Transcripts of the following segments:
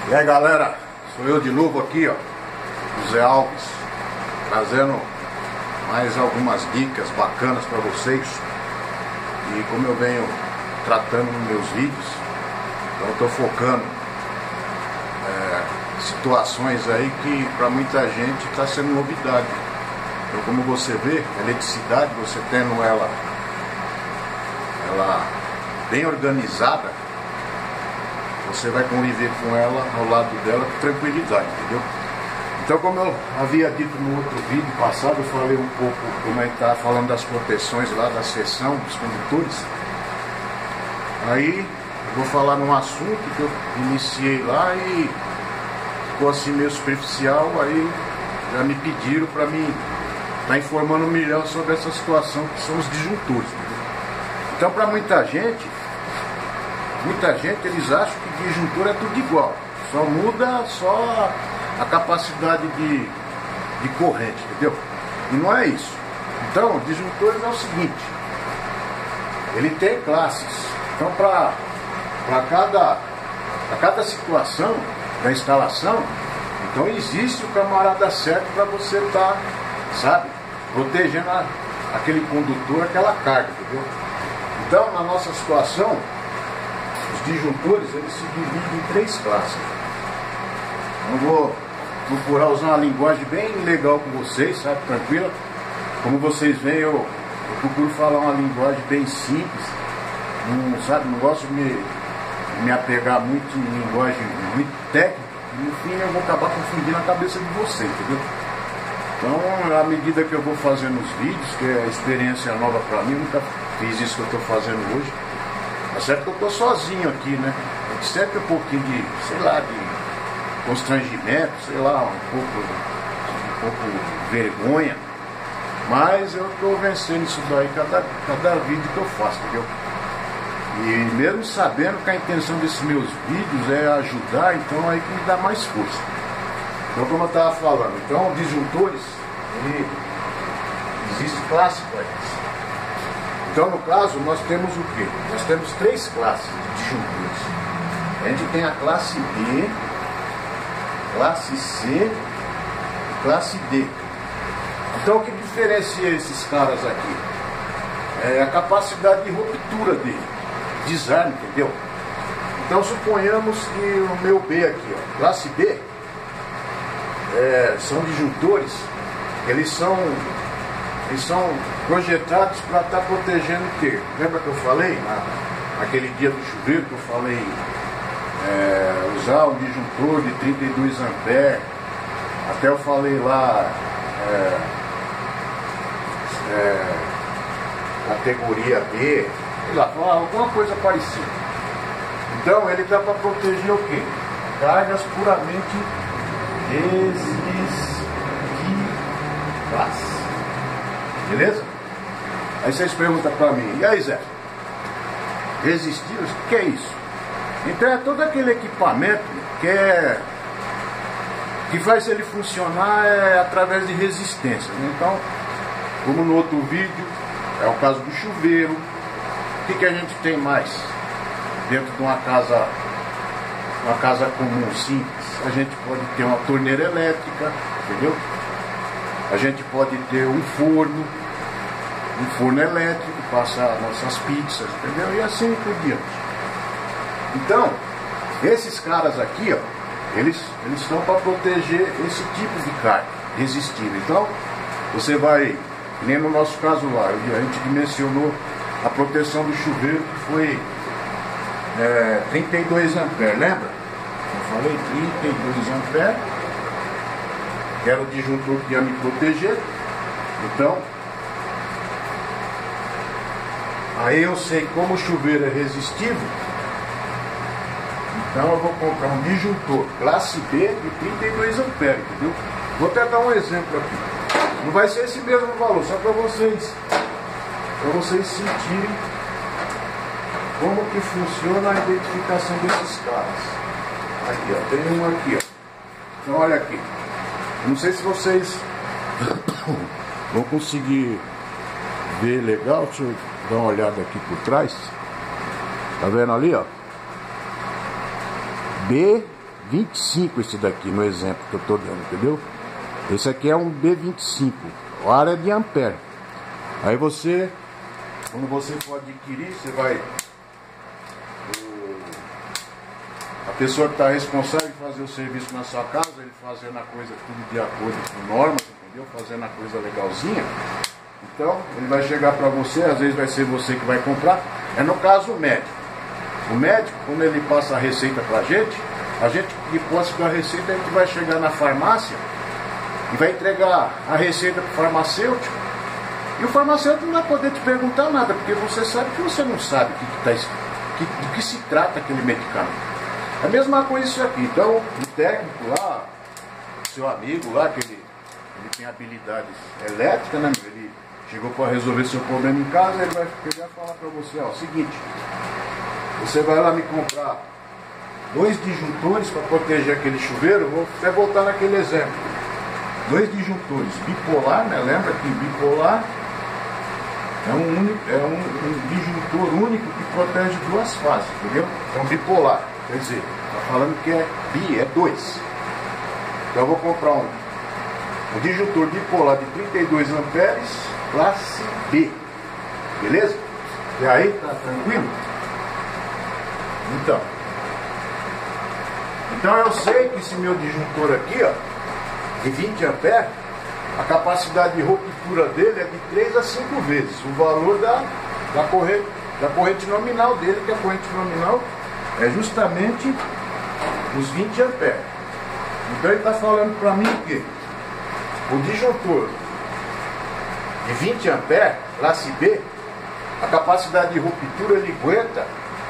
E aí galera, sou eu de novo aqui, ó, José Alves, trazendo mais algumas dicas bacanas para vocês. E como eu venho tratando nos meus vídeos, então eu estou focando situações aí que para muita gente está sendo novidade. Então, como você vê, a eletricidade, você tendo ela bem organizada, você vai conviver com ela ao lado dela com tranquilidade, entendeu? Então, como eu havia dito no outro vídeo passado, eu falei um pouco, como a gente estava falando das proteções lá da seção dos condutores. Aí eu vou falar num assunto que eu iniciei lá e ficou assim meio superficial. Aí já me pediram para mim estar informando melhor sobre essa situação que são os disjuntores, entendeu? Então, para muita gente eles acham que disjuntor é tudo igual, só muda só a capacidade de corrente, entendeu? E não é isso. Então, disjuntores é o seguinte: ele tem classes. Então, para cada situação da instalação, então existe o camarada certo para você estar, sabe, protegendo aquele condutor, aquela carga, entendeu? Então, na nossa situação, os disjuntores, eles se dividem em 3 classes. Eu vou procurar usar uma linguagem bem legal com vocês, sabe, tranquila. Como vocês veem, eu procuro falar uma linguagem bem simples, não gosto de me apegar muito em linguagem muito técnica, e no fim eu vou acabar confundindo a cabeça de vocês, entendeu? Então, à medida que eu vou fazendo os vídeos, que é a experiência nova para mim, eu nunca fiz isso que eu estou fazendo hoje. É certo que eu estou sozinho aqui, né? Sempre um pouquinho de, sei lá, de constrangimento, sei lá, um pouco de vergonha. Mas eu estou vencendo isso daí cada vídeo que eu faço, entendeu? E mesmo sabendo que a intenção desses meus vídeos é ajudar, então aí que me dá mais força. Então, como eu estava falando, então disjuntores, existe classe para eles. Então, no caso, nós temos o quê? Nós temos 3 classes de disjuntores. A gente tem a classe B, classe C e classe D. Então, o que diferencia esses caras aqui? É a capacidade de ruptura dele, desarme, entendeu? Então, suponhamos que o meu B aqui, ó, classe B, são disjuntores, eles são projetados para estar protegendo o quê? Lembra que eu falei naquele dia do chuveiro que eu falei usar um disjuntor de 32 amperes, até eu falei lá categoria B, sei lá, alguma coisa parecida. Então ele dá para proteger o quê? Cargas puramente resistivas. Beleza? Aí vocês perguntam para mim, e aí Zé, resistivos, o que é isso? Então é todo aquele equipamento que faz ele funcionar através de resistência. Então, como no outro vídeo, é o caso do chuveiro. O que a gente tem mais dentro de uma casa comum, simples? A gente pode ter uma torneira elétrica, entendeu? A gente pode ter um forno elétrico, passar nossas pizzas, entendeu? E assim por diante. Então, esses caras aqui, ó, eles estão para proteger esse tipo de carga resistível. Então, você vai, nem no nosso caso lá, a gente dimensionou a proteção do chuveiro, que foi 32 amperes, lembra? Eu falei 32 amperes, que era o disjuntor que ia me proteger. Então, aí eu sei como o chuveiro é resistível, então eu vou comprar um disjuntor classe B de 32 amperes, entendeu? Vou até dar um exemplo aqui. Não vai ser esse mesmo valor, só para vocês sentirem como que funciona a identificação desses caras. Aqui, ó, tem um aqui, ó. Então olha aqui. Não sei se vocês vão conseguir ver legal. Deixa eu dar uma olhada aqui por trás. Tá vendo ali, ó? B B25 esse daqui, no exemplo que eu estou dando, entendeu? Esse aqui é um B25, a área de ampere. Aí você, quando você for adquirir, você vai... A pessoa que está responsável de fazer o serviço na sua casa, ele fazendo a coisa tudo de acordo com normas, entendeu? Fazendo a coisa legalzinha. Então, ele vai chegar para você, às vezes vai ser você que vai comprar. É no caso o médico. O médico, quando ele passa a receita para a gente que posse da receita, a gente vai chegar na farmácia e vai entregar a receita para o farmacêutico. E o farmacêutico não vai poder te perguntar nada, porque você sabe que você não sabe do que se trata aquele medicamento. É a mesma coisa isso aqui. Então, o técnico lá, seu amigo lá, que ele tem habilidades elétricas, né? Ele chegou para resolver seu problema em casa, ele vai pegar e falar para você, ó, seguinte, você vai lá me comprar 2 disjuntores para proteger aquele chuveiro. Vou até voltar naquele exemplo. 2 disjuntores bipolar, né? Lembra que bipolar é um disjuntor único que protege 2 fases, entendeu? Então bipolar, quer dizer, está falando que é bi, é 2. Então eu vou comprar um disjuntor bipolar de 32 amperes, classe B, beleza? E aí, tá tranquilo? Então eu sei que esse meu disjuntor aqui, ó, de 20 amperes, a capacidade de ruptura dele é de 3 a 5 vezes o valor da corrente nominal dele, que a corrente nominal é justamente os 20 amperes. Então ele está falando para mim que o disjuntor de 20 amperes, classe B, a capacidade de ruptura ele aguenta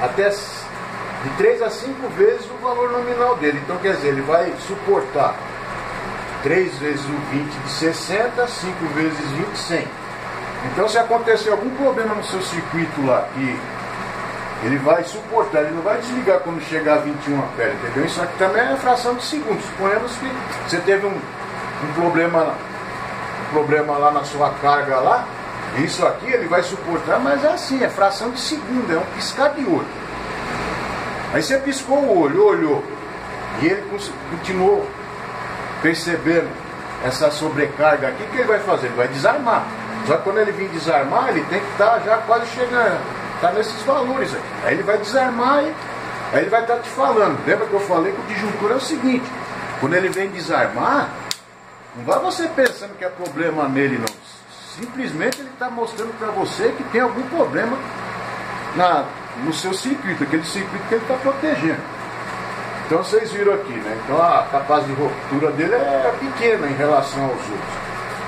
até de 3 a 5 vezes o valor nominal dele. Então quer dizer, ele vai suportar 3 vezes o 20 de 60, 5 vezes 20, 100. Então se acontecer algum problema no seu circuito lá, que ele vai suportar, ele não vai desligar quando chegar a 21 amperes, entendeu? Isso aqui também é fração de segundos. Suponhamos que você teve um problema lá na sua carga lá, isso aqui ele vai suportar, mas é assim, é fração de segundo, é um piscar de olho. Aí você piscou o olho, olhou, e ele continuou percebendo essa sobrecarga aqui, o que ele vai fazer? Ele vai desarmar. Só que quando ele vir desarmar, ele tem que estar já quase chegando, está nesses valores aqui. Aí ele vai desarmar e aí ele vai estar te falando. Lembra que eu falei que o disjuntor é o seguinte, quando ele vem desarmar, não vai você pensando que é problema nele não. Simplesmente ele está mostrando para você que tem algum problema no seu circuito, aquele circuito que ele está protegendo. Então vocês viram aqui, né? Então a capacidade de ruptura dele é pequena em relação aos outros.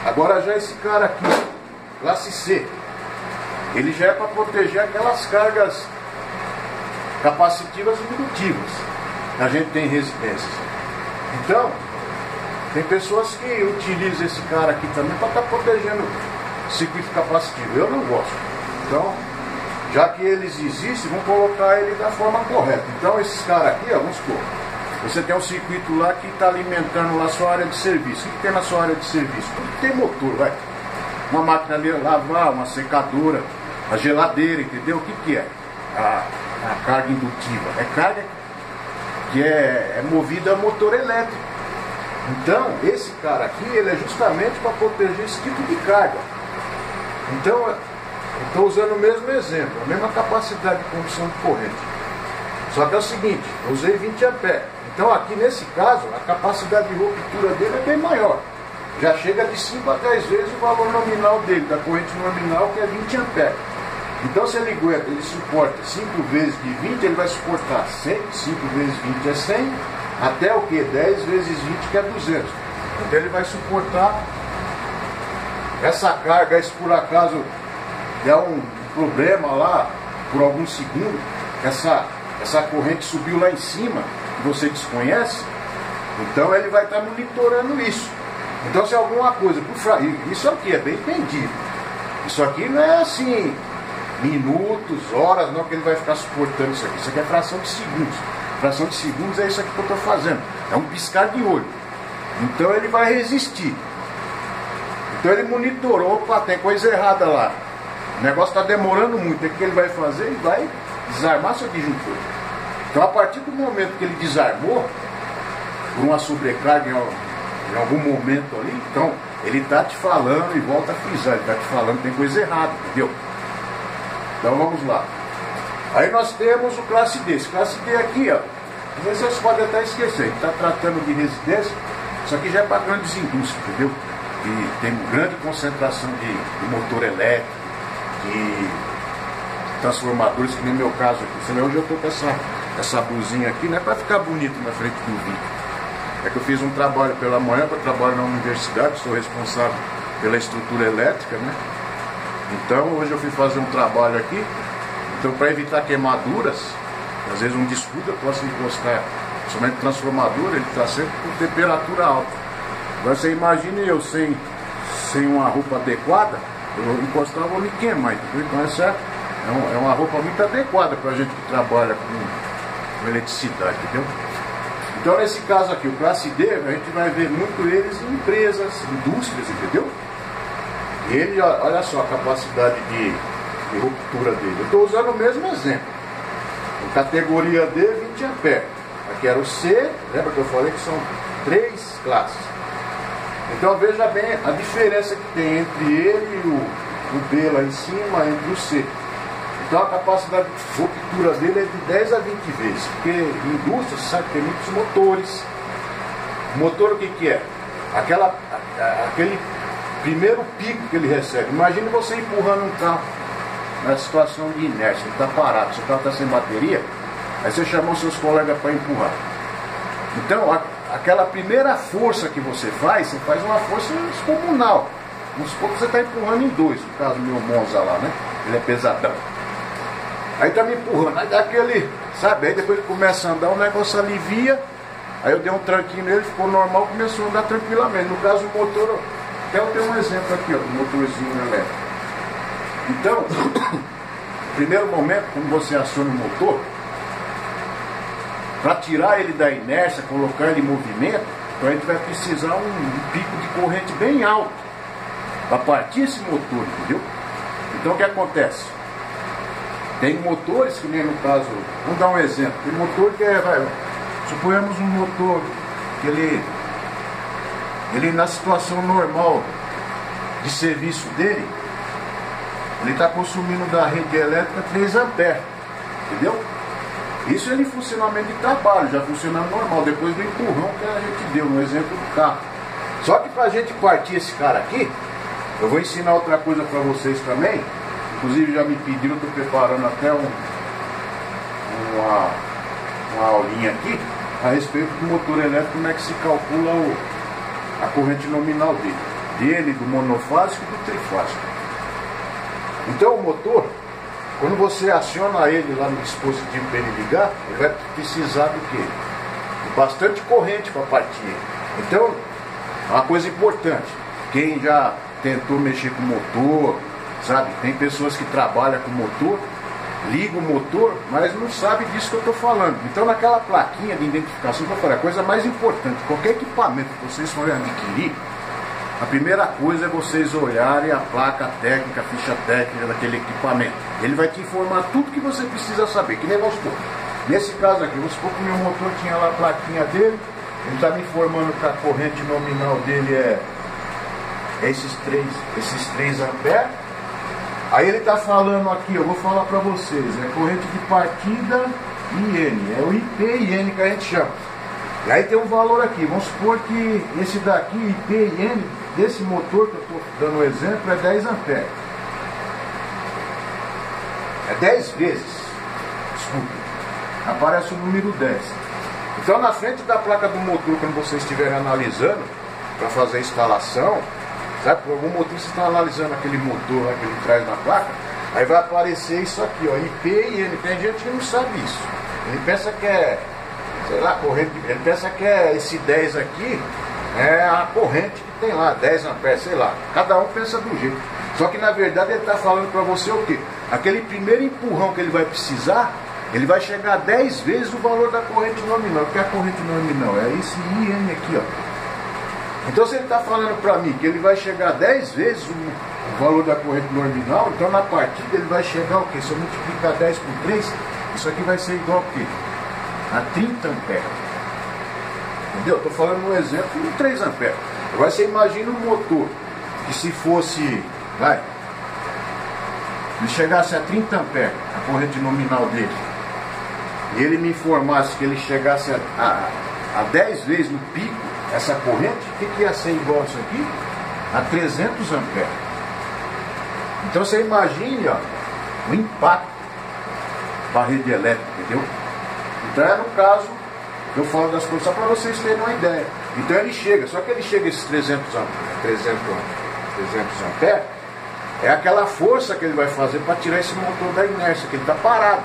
Agora já esse cara aqui, classe C, ele já é para proteger aquelas cargas capacitivas e indutivas que a gente tem em residências. Então, tem pessoas que utilizam esse cara aqui também para estar protegendo o circuito capacitivo. Eu não gosto. Então, já que eles existem, vamos colocar ele da forma correta. Então esses caras aqui, ó, vamos supor, você tem um circuito lá que está alimentando lá a sua área de serviço. O que tem na sua área de serviço? Tudo tem motor, vai. Uma máquina de lavar, uma secadora, a geladeira, entendeu? O que é? A carga indutiva. É carga que é movida a motor elétrico. Então, esse cara aqui, ele é justamente para proteger esse tipo de carga. Então, eu estou usando o mesmo exemplo, a mesma capacidade de condução de corrente. Só que é o seguinte, eu usei 20 amperes. Então aqui nesse caso, a capacidade de ruptura dele é bem maior. Já chega de 5 a 10 vezes o valor nominal dele, da corrente nominal, que é 20 amperes. Então se ele aguenta, ele suporta 5 vezes de 20, ele vai suportar 100, 5 vezes 20 é 100, até o que? 10 vezes 20 que é 200. Então ele vai suportar essa carga, se por acaso der um problema lá, por algum segundo, essa corrente subiu lá em cima, que você desconhece, então ele vai estar monitorando isso. Então se alguma coisa, isso aqui é bem entendido. Isso aqui não é assim, minutos, horas, não, que ele vai ficar suportando isso aqui. Isso aqui é fração de segundos. Fração de segundos é isso aqui que eu estou fazendo. É um piscar de olho. Então ele vai resistir. Então ele monitorou, opa, tem coisa errada lá. O negócio está demorando muito. O que ele vai fazer? Ele vai desarmar seu disjuntor. Então a partir do momento que ele desarmou, por uma sobrecarga em algum momento ali, então ele está te falando e volta a frisar, ele está te falando que tem coisa errada, entendeu? Então vamos lá. Aí nós temos o classe D. Esse classe D aqui, ó, às vezes vocês podem até esquecer, ele está tratando de residência, isso aqui já é para grandes indústrias, entendeu? E tem grande concentração de motor elétrico, de transformadores, que nem meu caso aqui. Você vê, hoje eu estou com essa blusinha aqui, não é para ficar bonito na frente do vídeo. É que eu fiz um trabalho pela manhã, eu trabalho na universidade, sou responsável pela estrutura elétrica, né? Então hoje eu fui fazer um trabalho aqui, então para evitar queimaduras, às vezes um descuido eu posso encostar, somente o transformador, ele está sempre com temperatura alta. Agora você imagine eu sem uma roupa adequada, eu encostar eu vou me queimar, entendeu? Então essa é uma roupa muito adequada para a gente que trabalha com eletricidade, entendeu? Então nesse caso aqui, o classe D, a gente vai ver muito eles em empresas, indústrias, entendeu? E ele, olha só a capacidade de ruptura dele. Eu estou usando o mesmo exemplo. Em categoria D, 20 amperes. Aqui era o C, lembra que eu falei que são 3 classes. Então veja bem a diferença que tem entre ele e o B lá em cima, entre o C. Então a capacidade de ruptura dele é de 10 a 20 vezes. Porque em indústria, você sabe que tem muitos motores. O motor o que é? Aquele primeiro pico que ele recebe. Imagine você empurrando um carro na situação de inércia, ele está parado, seu carro está sem bateria, aí você chamou seus colegas para empurrar. Então, aquela primeira força que você faz uma força descomunal. Vamos supor que você está empurrando em 2, no caso do meu Monza lá, né? Ele é pesadão. Aí está me empurrando, aí dá aquele, sabe? Aí depois que começa a andar, o negócio alivia, aí eu dei um tranquinho nele, ficou normal, começou a andar tranquilamente. No caso do motor, até eu tenho um exemplo aqui, ó, do motorzinho elétrico. Então, no primeiro momento, quando você aciona o motor, para tirar ele da inércia, colocar ele em movimento, então a gente vai precisar um pico de corrente bem alto para partir esse motor, entendeu? Então o que acontece? Tem motores que nem no caso, vamos dar um exemplo, tem motor que suponhamos um motor que ele na situação normal de serviço dele, ele está consumindo da rede elétrica 3 amperes, entendeu? Isso ele em funcionamento de trabalho, já funcionando normal, depois do empurrão que a gente deu no exemplo do carro. Só que para a gente partir esse cara aqui, eu vou ensinar outra coisa para vocês também. Inclusive já me pediram, estou preparando até uma aulinha aqui a respeito do motor elétrico, como é que se calcula a corrente nominal dele, do monofásico e do trifásico. Então o motor, quando você aciona ele lá no dispositivo para ele ligar, ele vai precisar do quê? De bastante corrente para partir. Então, uma coisa importante, quem já tentou mexer com motor, sabe, tem pessoas que trabalham com motor, ligam o motor, mas não sabe disso que eu estou falando. Então naquela plaquinha de identificação que eu falei, a coisa mais importante, qualquer equipamento que vocês forem adquirir, a primeira coisa é vocês olharem a placa técnica, a ficha técnica daquele equipamento. Ele vai te informar tudo que você precisa saber, que nem vamos supor. Nesse caso aqui, vamos supor que o meu motor tinha lá a plaquinha dele, ele está me informando que a corrente nominal dele é esses 3 amperes. Aí ele está falando aqui, eu vou falar para vocês, é corrente de partida e N, é o IP e N que a gente chama. E aí tem um valor aqui, vamos supor que esse daqui, IP e N, desse motor que eu estou dando o exemplo, é 10 amperes. É 10 vezes, desculpa, aparece o número 10. Então na frente da placa do motor, quando você estiver analisando, para fazer a instalação, sabe, por algum motivo você está analisando aquele motor lá que ele traz na placa, aí vai aparecer isso aqui, ó, IP e N. Tem gente que não sabe isso. Ele pensa que é, sei lá, corrente, ele pensa que é esse 10 aqui, é a corrente que tem lá, 10 amperes, sei lá. Cada um pensa do jeito. Só que na verdade ele está falando para você o quê? Aquele primeiro empurrão que ele vai precisar, ele vai chegar a 10 vezes o valor da corrente nominal. O que é a corrente nominal? É esse IN aqui, ó. Então se ele está falando para mim que ele vai chegar a 10 vezes o valor da corrente nominal, então na partida ele vai chegar o quê? Se eu multiplicar 10 por 3, isso aqui vai ser igual a quê? A 30 amperes. Entendeu? Estou falando um exemplo de 3 amperes. Agora você imagina um motor que se fosse, vai, ele chegasse a 30 amperes, a corrente nominal dele, e ele me informasse que ele chegasse a 10 vezes no pico, essa corrente, o que ia ser igual isso aqui? A 300 amperes. Então você imagine, ó, o impacto para a rede elétrica, entendeu? Então é no caso, eu falo das coisas só para vocês terem uma ideia. Então ele chega, só que ele chega a esses 300 amperes, é aquela força que ele vai fazer para tirar esse motor da inércia, que ele está parado.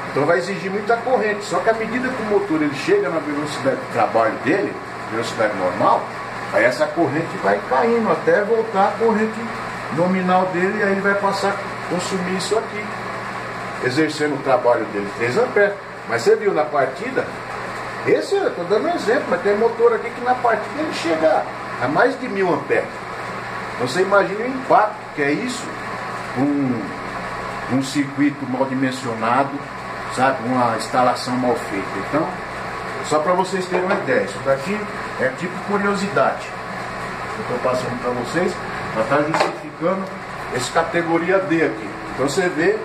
Então vai exigir muita corrente. Só que à medida que o motor ele chega na velocidade de trabalho dele, velocidade normal, aí essa corrente vai caindo até voltar a corrente nominal dele, e aí ele vai passar a consumir isso aqui, exercendo o trabalho dele 3 amperes. Mas você viu na partida, esse eu estou dando um exemplo, mas tem motor aqui que na partida ele chega a mais de 1000 amperes. Então você imagina o impacto que é isso, um circuito mal dimensionado, sabe, uma instalação mal feita. Então, só para vocês terem uma ideia, isso daqui é tipo curiosidade. Eu estou passando para vocês, para estar justificando essa categoria D aqui. Então você vê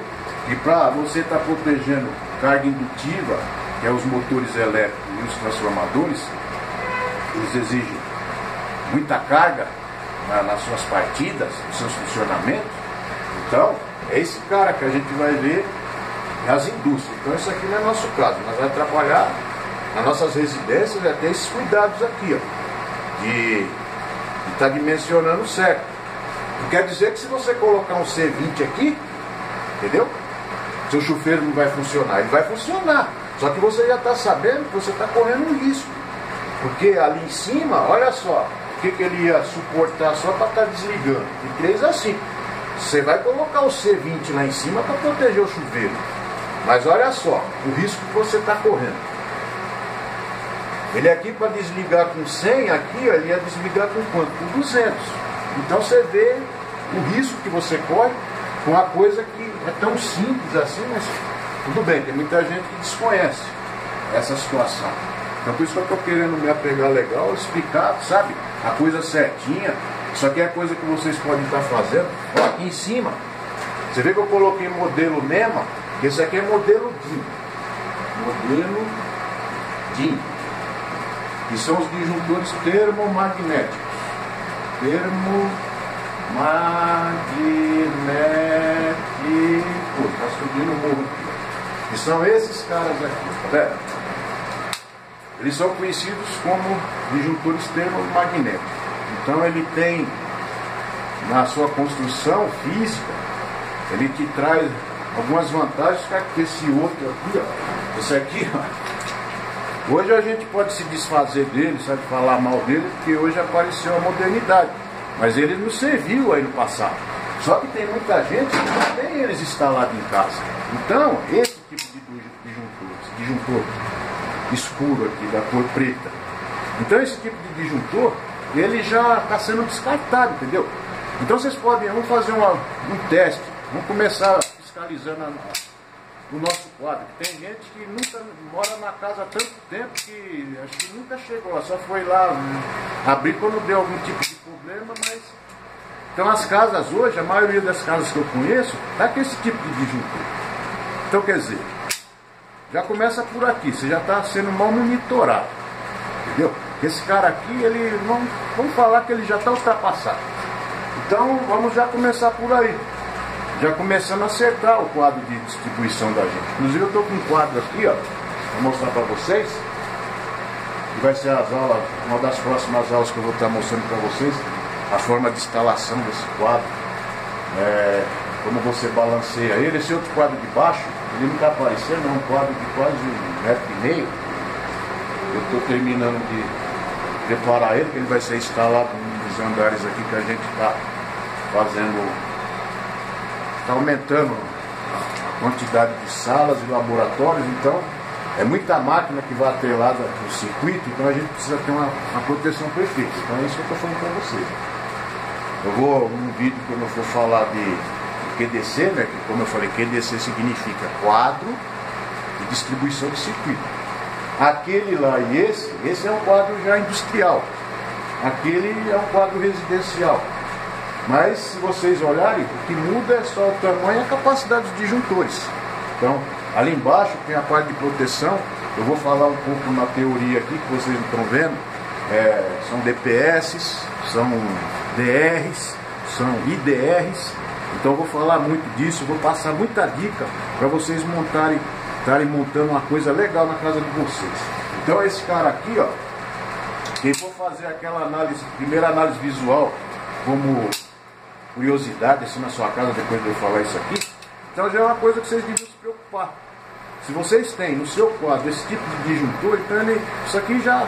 que para você estar protegendo carga indutiva, que é os motores elétricos e os transformadores, eles exigem muita carga nas suas partidas, nos seus funcionamentos. Então, é esse cara que a gente vai ver nas indústrias. Então isso aqui não é nosso caso, nós vamos trabalhar nas nossas residências, vai ter esses cuidados aqui, ó, de estar dimensionando certo. Não quer dizer que se você colocar um C20 aqui, entendeu? Seu chuveiro não vai funcionar. Ele vai funcionar, só que você já está sabendo que você está correndo um risco, porque ali em cima, olha só, o que ele ia suportar só para estar desligando. E 3 assim, você vai colocar o C20 lá em cima para proteger o chuveiro, mas olha só o risco que você está correndo. Ele aqui para desligar com 100, aqui ó, ele ia desligar com quanto? Com 200. Então você vê o risco que você corre com uma coisa que é tão simples assim, mas tudo bem, tem muita gente que desconhece essa situação. Então por isso que eu estou querendo me apegar legal, explicar, sabe, a coisa certinha. Isso aqui é coisa que vocês podem estar fazendo. Ó, aqui em cima, você vê que eu coloquei modelo NEMA, que esse aqui é modelo DIN. Modelo DIN. Que são os disjuntores termomagnéticos. Está subindo o morro aqui. E são esses caras aqui, tá vendo? Eles são conhecidos como disjuntores termomagnéticos. Então ele tem, na sua construção física, ele te traz algumas vantagens que esse outro aqui, ó, esse aqui, ó, hoje a gente pode se desfazer dele, sabe, falar mal dele, porque hoje apareceu a modernidade, mas ele não serviu aí no passado. Só que tem muita gente que não tem eles instalados em casa. Então, esse tipo de disjuntor escuro aqui, da cor preta, então esse tipo de disjuntor, ele já está sendo descartado, entendeu? Então vocês podem, vamos fazer um teste, vamos começar fiscalizando o nosso quadro. Tem gente que nunca mora na casa há tanto tempo que acho que nunca chegou, só foi lá abrir quando deu algum tipo de problema, mas... Então as casas hoje, a maioria das casas que eu conheço, está com esse tipo de disjuntor. Então quer dizer, já começa por aqui, você já está sendo mal monitorado, entendeu? Esse cara aqui, ele vamos falar que ele já está ultrapassado. Então vamos já começar por aí, já começando a acertar o quadro de distribuição da gente. Inclusive eu estou com um quadro aqui, ó, vou mostrar para vocês, que vai ser as aulas, uma das próximas aulas que eu vou estar mostrando para vocês, a forma de instalação desse quadro, como você balanceia ele. Esse outro quadro de baixo, ele não está aparecendo, é um quadro de quase 1,5 m. Eu estou terminando de preparar ele, que ele vai ser instalado nos andares aqui que a gente está fazendo, está aumentando a quantidade de salas e laboratórios. Então é muita máquina que vai atrelada no circuito, então a gente precisa ter uma proteção perfeita. Então é isso que eu estou falando para vocês. Eu vou, num vídeo, quando eu for falar de QDC, né, que como eu falei, QDC significa quadro de distribuição de circuito. Aquele lá e esse é um quadro já industrial. Aquele é um quadro residencial. Mas se vocês olharem, o que muda é só o tamanho e a capacidade dos disjuntores. Então, ali embaixo tem a parte de proteção. Eu vou falar um pouco na teoria aqui, que vocês não estão vendo. São DPS, são DRs, são IDRs. Então eu vou falar muito disso, vou passar muita dica para vocês estarem montando uma coisa legal na casa de vocês. Então esse cara aqui, ó, quem for fazer aquela análise, primeira análise visual, como curiosidade assim na sua casa, depois de eu falar isso aqui, então já é uma coisa que vocês deviam se preocupar. Se vocês têm no seu quadro esse tipo de disjuntor, então isso aqui já